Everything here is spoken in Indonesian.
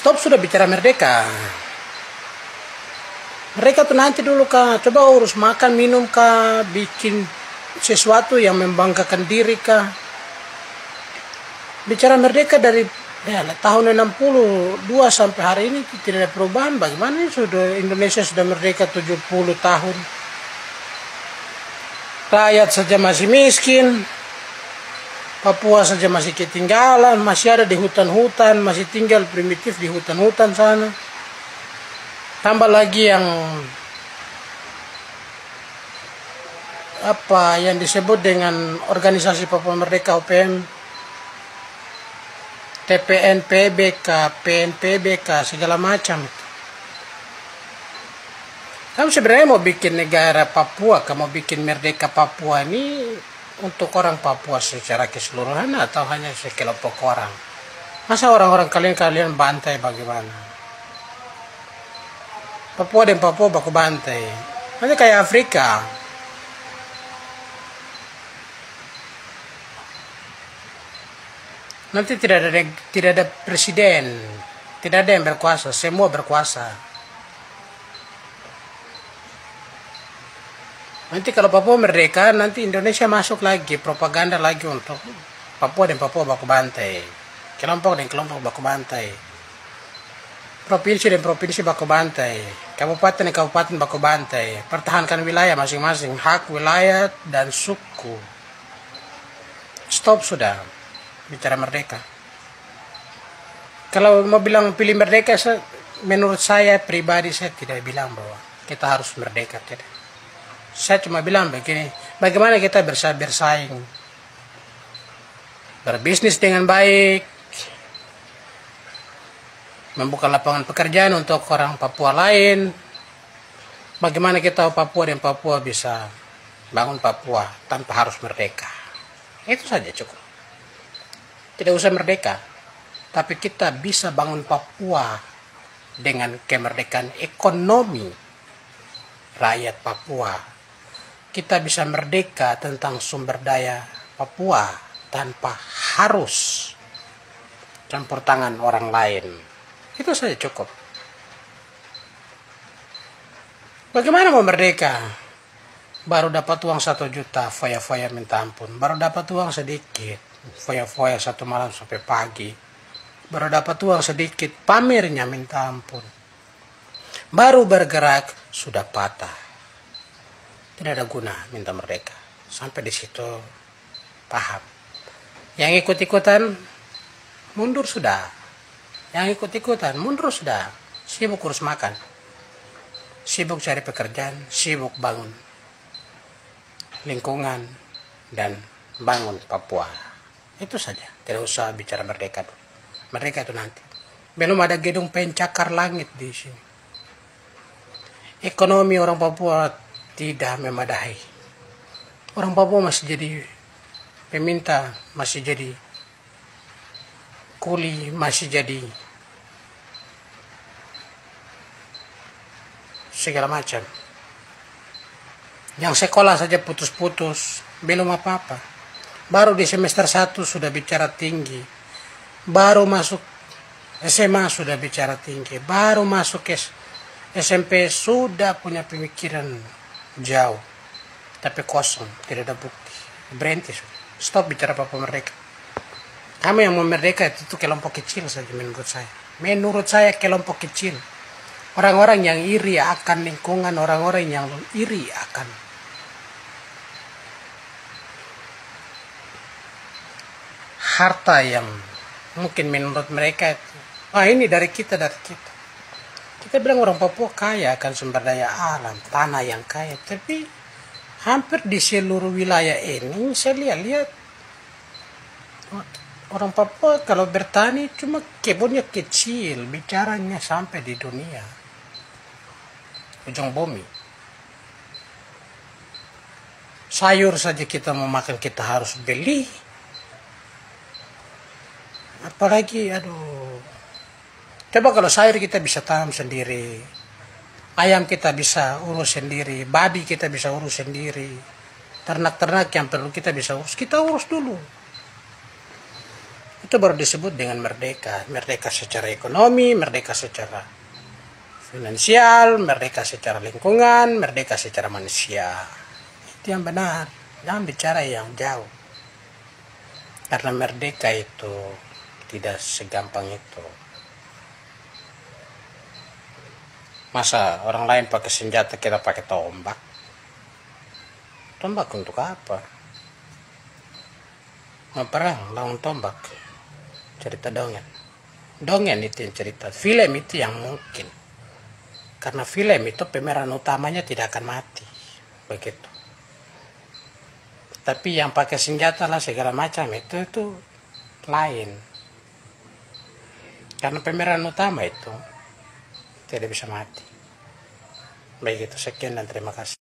Stop sudah bicara merdeka. Mereka tuh nanti dulu kah, coba urus makan, minum kah, bikin sesuatu yang membanggakan diri kah. Bicara merdeka dari tahun 62 sampai hari ini tidak ada perubahan. Bagaimana sudah Indonesia sudah merdeka 70 tahun. Rakyat saja masih miskin. Papua saja masih ketinggalan, masih ada di hutan-hutan, masih tinggal primitif di hutan-hutan sana. Tambah lagi yang disebut dengan organisasi Papua Merdeka OPM, TPN, PBK, PNPBK, segala macam. Kamu sebenarnya mau bikin negara Papua, kamu mau bikin merdeka Papua ini untuk orang Papua secara keseluruhan atau hanya sekelompok orang? Masa orang-orang kalian bantai bagaimana? Papua dan Papua baku bantai. Nanti kayak Afrika. Nanti tidak ada presiden, tidak ada yang berkuasa, semua berkuasa. Nanti kalau Papua merdeka, nanti Indonesia masuk lagi, propaganda lagi untuk Papua dan Papua baku bantai. Kelompok dan kelompok baku bantai. Provinsi dan provinsi baku bantai. Kabupaten dan kabupaten baku bantai. Pertahankan wilayah masing-masing, hak wilayah dan suku. Stop sudah bicara merdeka. Kalau mau bilang pilih merdeka, menurut saya pribadi saya tidak bilang bahwa kita harus merdeka, tidak. Saya cuma bilang begini, bagaimana kita bisa bersaing, berbisnis dengan baik, membuka lapangan pekerjaan untuk orang Papua lain. Bagaimana kita Papua dan Papua bisa bangun Papua tanpa harus merdeka. Itu saja cukup. Tidak usah merdeka, tapi kita bisa bangun Papua dengan kemerdekaan ekonomi rakyat Papua. Kita bisa merdeka tentang sumber daya Papua tanpa harus campur tangan orang lain. Itu saja cukup. Bagaimana mau merdeka? Baru dapat uang 1 juta, foya-foya minta ampun. Baru dapat uang sedikit, foya-foya 1 malam sampai pagi. Baru dapat uang sedikit, pamernya minta ampun. Baru bergerak, sudah patah. Tidak ada guna minta merdeka. Sampai di situ paham. Yang ikut-ikutan mundur sudah. Yang ikut-ikutan mundur sudah. Sibuk urus makan. Sibuk cari pekerjaan, sibuk bangun lingkungan dan bangun Papua. Itu saja. Tidak usah bicara merdeka dulu. Merdeka itu nanti. Belum ada gedung pencakar langit di sini. Ekonomi orang Papua tidak memadai. Orang Papua masih jadi peminta, masih jadi kuli, masih jadi segala macam. Yang sekolah saja putus-putus, belum apa-apa. Baru di semester 1 sudah bicara tinggi. Baru masuk SMA sudah bicara tinggi. Baru masuk SMP sudah punya pemikiran jauh, tapi kosong, tidak ada bukti, berhenti. Stop bicara Papua merdeka. Kamu yang mau merdeka itu kelompok kecil saja menurut saya. Menurut saya kelompok kecil, orang-orang yang iri akan lingkungan, orang-orang yang iri akan harta yang mungkin menurut mereka itu, ini dari kita. Kita bilang orang Papua kaya akan sumber daya alam, tanah yang kaya. Tapi hampir di seluruh wilayah ini, saya lihat orang Papua kalau bertani cuma kebunnya kecil, bicaranya sampai di dunia, ujung bumi. Sayur saja kita mau makan kita harus beli. Apalagi, coba kalau sayur kita bisa tanam sendiri, ayam kita bisa urus sendiri, babi kita bisa urus sendiri, ternak-ternak yang perlu kita bisa urus, kita urus dulu. itu baru disebut dengan merdeka. Merdeka secara ekonomi, merdeka secara finansial, merdeka secara lingkungan, merdeka secara manusia. Itu yang benar. Jangan bicara yang jauh. Karena merdeka itu tidak segampang itu. Masa orang lain pakai senjata, kita pakai tombak? Tombak untuk apa? Mau perang lawan tombak? Cerita dongeng. Dongeng itu yang cerita. Film itu yang mungkin. Karena film itu pemeran utamanya tidak akan mati. Begitu. Tapi yang pakai senjata lah segala macam itu lain. Karena pemeran utama itu tidak bisa mati. Baik itu, sekian dan terima kasih.